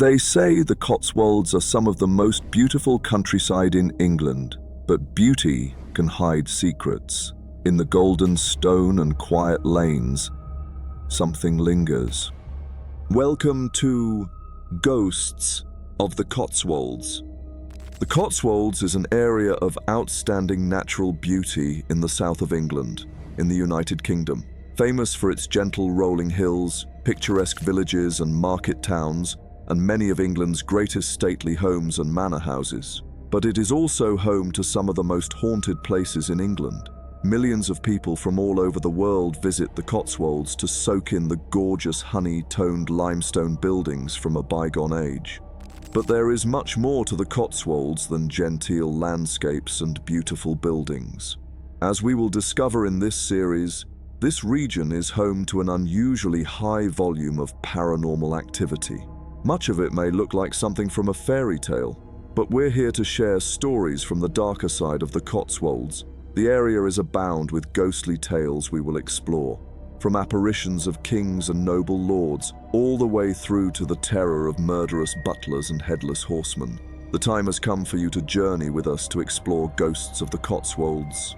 They say the Cotswolds are some of the most beautiful countryside in England, but beauty can hide secrets. In the golden stone and quiet lanes, something lingers. Welcome to Ghosts of the Cotswolds. The Cotswolds is an area of outstanding natural beauty in the south of England, in the United Kingdom. Famous for its gentle rolling hills, picturesque villages and market towns, and many of England's greatest stately homes and manor houses. But it is also home to some of the most haunted places in England. Millions of people from all over the world visit the Cotswolds to soak in the gorgeous honey-toned limestone buildings from a bygone age. But there is much more to the Cotswolds than genteel landscapes and beautiful buildings. As we will discover in this series, this region is home to an unusually high volume of paranormal activity. Much of it may look like something from a fairy tale, but we're here to share stories from the darker side of the Cotswolds. The area is abound with ghostly tales we will explore, from apparitions of kings and noble lords, all the way through to the terror of murderous butlers and headless horsemen. The time has come for you to journey with us to explore ghosts of the Cotswolds.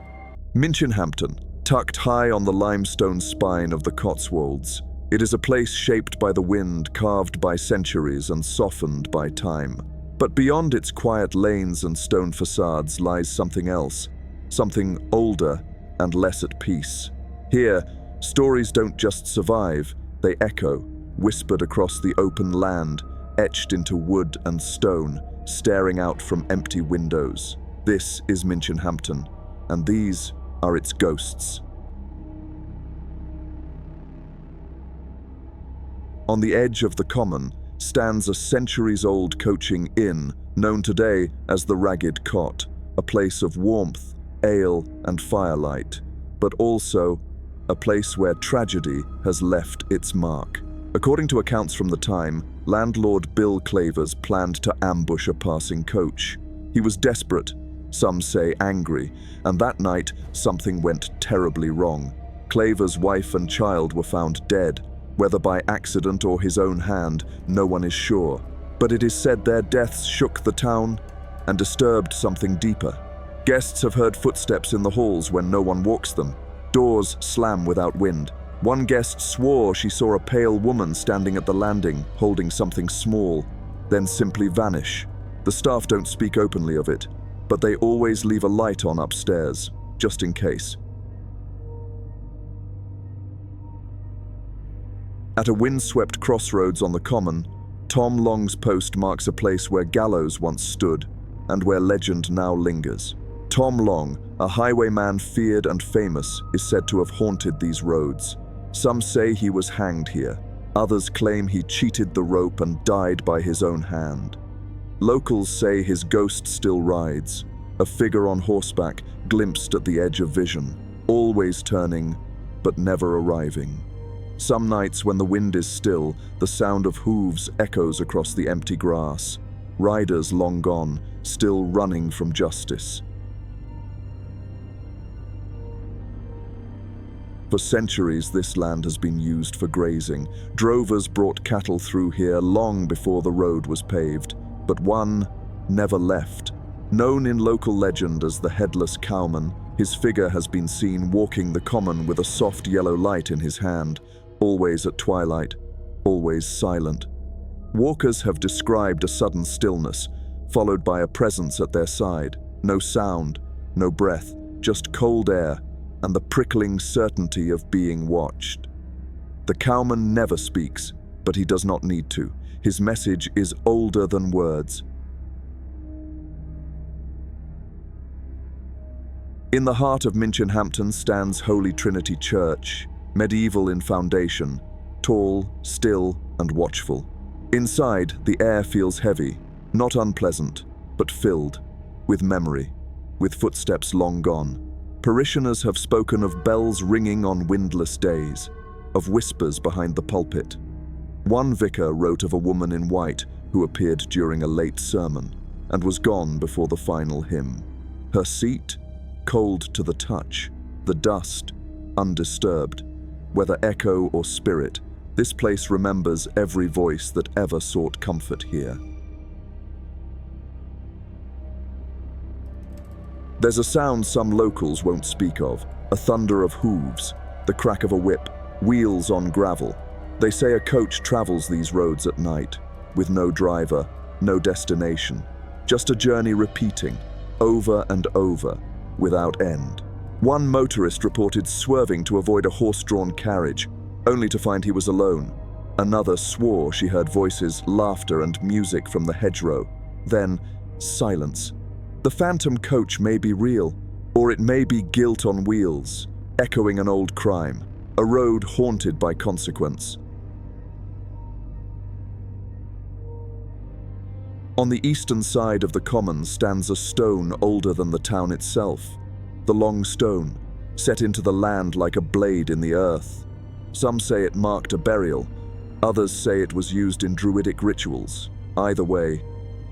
Minchinhampton, tucked high on the limestone spine of the Cotswolds, it is a place shaped by the wind, carved by centuries and softened by time. But beyond its quiet lanes and stone facades lies something else, something older and less at peace. Here, stories don't just survive, they echo, whispered across the open land, etched into wood and stone, staring out from empty windows. This is Minchinhampton, and these are its ghosts. On the edge of the common stands a centuries-old coaching inn known today as the Ragged Cot, a place of warmth, ale and firelight, but also a place where tragedy has left its mark. According to accounts from the time, landlord Bill Clavers planned to ambush a passing coach. He was desperate, some say angry, and that night something went terribly wrong. Clavers' wife and child were found dead. Whether by accident or his own hand, no one is sure. But it is said their deaths shook the town and disturbed something deeper. Guests have heard footsteps in the halls when no one walks them. Doors slam without wind. One guest swore she saw a pale woman standing at the landing, holding something small, then simply vanish. The staff don't speak openly of it, but they always leave a light on upstairs, just in case. At a windswept crossroads on the common, Tom Long's post marks a place where gallows once stood and where legend now lingers. Tom Long, a highwayman feared and famous, is said to have haunted these roads. Some say he was hanged here. Others claim he cheated the rope and died by his own hand. Locals say his ghost still rides, a figure on horseback glimpsed at the edge of vision, always turning but never arriving. Some nights when the wind is still, the sound of hooves echoes across the empty grass. Riders long gone, still running from justice. For centuries, this land has been used for grazing. Drovers brought cattle through here long before the road was paved, but one never left. Known in local legend as the Headless Cowman, his figure has been seen walking the common with a soft yellow light in his hand, always at twilight, always silent. Walkers have described a sudden stillness, followed by a presence at their side. No sound, no breath, just cold air and the prickling certainty of being watched. The cowman never speaks, but he does not need to. His message is older than words. In the heart of Minchinhampton stands Holy Trinity Church, medieval in foundation, tall, still, and watchful. Inside, the air feels heavy, not unpleasant, but filled with memory, with footsteps long gone. Parishioners have spoken of bells ringing on windless days, of whispers behind the pulpit. One vicar wrote of a woman in white who appeared during a late sermon and was gone before the final hymn. Her seat, cold to the touch, the dust, undisturbed. Whether echo or spirit, This place remembers every voice that ever sought comfort here. There's a sound some locals won't speak of, a thunder of hooves, the crack of a whip, wheels on gravel. They say a coach travels these roads at night, with no driver, no destination, just a journey repeating, over and over, without end. One motorist reported swerving to avoid a horse-drawn carriage, only to find he was alone. Another swore she heard voices, laughter, and music from the hedgerow. Then, silence. The phantom coach may be real, or it may be guilt on wheels, echoing an old crime, a road haunted by consequence. On the eastern side of the common stands a stone older than the town itself, the Longstone, set into the land like a blade in the earth. Some say it marked a burial, others say it was used in druidic rituals. Either way,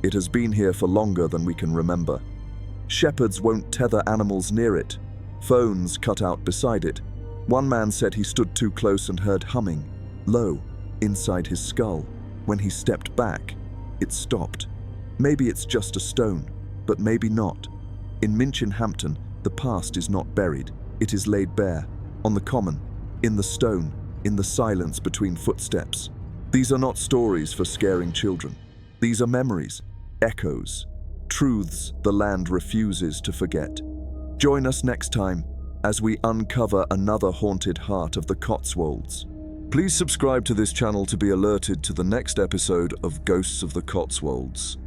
it has been here for longer than we can remember. Shepherds won't tether animals near it, phones cut out beside it. One man said he stood too close and heard humming, low, inside his skull. When he stepped back, it stopped. Maybe it's just a stone, but maybe not. In Minchinhampton, the past is not buried, it is laid bare, on the common, in the stone, in the silence between footsteps. These are not stories for scaring children. These are memories, echoes, truths the land refuses to forget. Join us next time as we uncover another haunted heart of the Cotswolds. Please subscribe to this channel to be alerted to the next episode of Ghosts of the Cotswolds.